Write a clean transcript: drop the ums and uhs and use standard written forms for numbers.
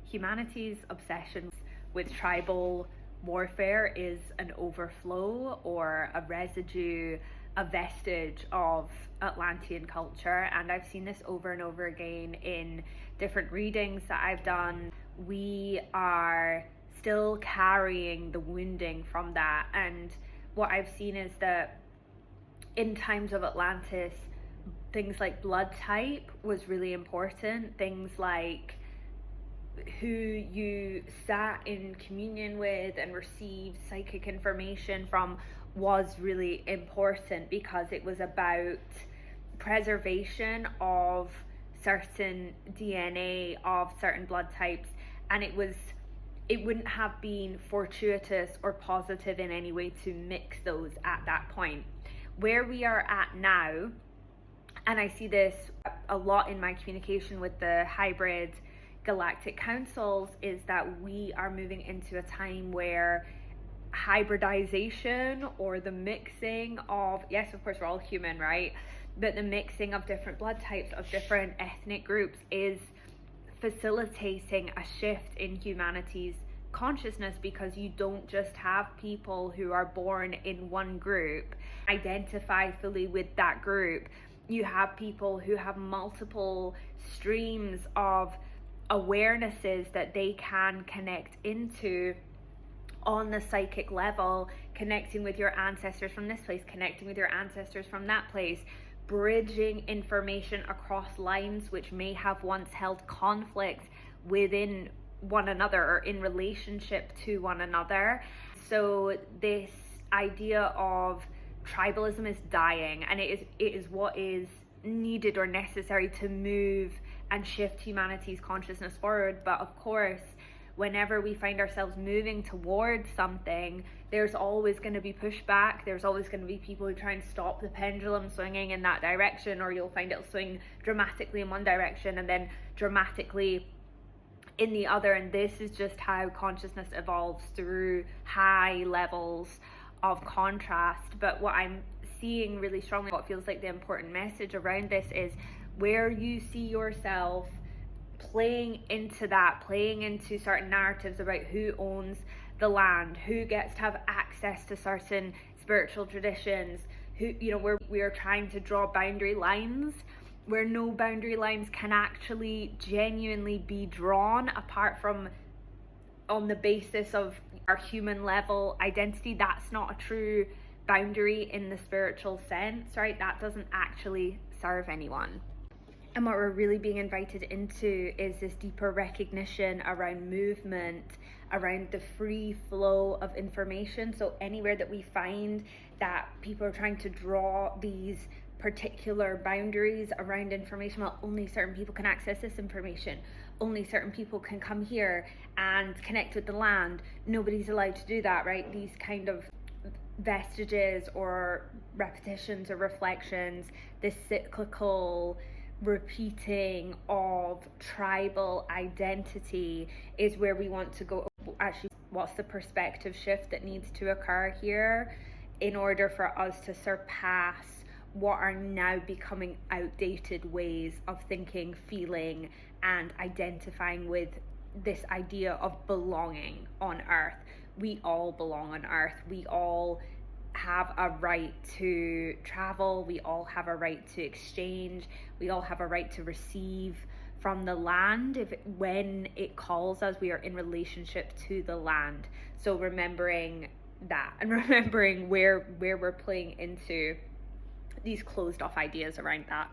humanity's obsession with tribal warfare is an overflow or a residue, a vestige of Atlantean culture. And I've seen this over and over again in different readings that I've done. We are still carrying the wounding from that. And what I've seen is that in times of Atlantis, things like blood type was really important. Things like who you sat in communion with and received psychic information from was really important, because it was about preservation of certain DNA of certain blood types, and it wouldn't have been fortuitous or positive in any way to mix those at that point. Where we are at now, and I see this a lot in my communication with the hybrid galactic councils, is that we are moving into a time where hybridization, or the mixing of, yes, of course we're all human, right, but the mixing of different blood types, of different ethnic groups, is facilitating a shift in humanity's consciousness, because you don't just have people who are born in one group identify fully with that group. You have people who have multiple streams of awarenesses that they can connect into on the psychic level, connecting with your ancestors from this place, connecting with your ancestors from that place, bridging information across lines which may have once held conflict within one another or in relationship to one another. So this idea of tribalism is dying, and it is what is needed or necessary to move and shift humanity's consciousness forward. But of course, whenever we find ourselves moving towards something, there's always going to be pushback. There's always going to be people who try and stop the pendulum swinging in that direction, or you'll find it swing dramatically in one direction and then dramatically in the other. And this is just how consciousness evolves, through high levels of contrast. But what I'm seeing really strongly, what feels like the important message around this, is where you see yourself playing into that, playing into certain narratives about who owns the land, who gets to have access to certain spiritual traditions, who, you know, where we are trying to draw boundary lines where no boundary lines can actually genuinely be drawn apart from on the basis of our human level identity. That's not a true boundary in the spiritual sense, right? That doesn't actually serve anyone. And what we're really being invited into is this deeper recognition around movement, around the free flow of information. So anywhere that we find that people are trying to draw these particular boundaries around information, well, only certain people can access this information, only certain people can come here and connect with the land, nobody's allowed to do that, right? These kind of vestiges or repetitions or reflections, this cyclical repeating of tribal identity is where we want to go. Actually, what's the perspective shift that needs to occur here in order for us to surpass what are now becoming outdated ways of thinking, feeling, and identifying with this idea of belonging on Earth. We all belong on Earth. We all have a right to travel. We all have a right to exchange. We all have a right to receive from the land when it calls us. We are in relationship to the land. So remembering that, and remembering where we're playing into these closed off ideas around that.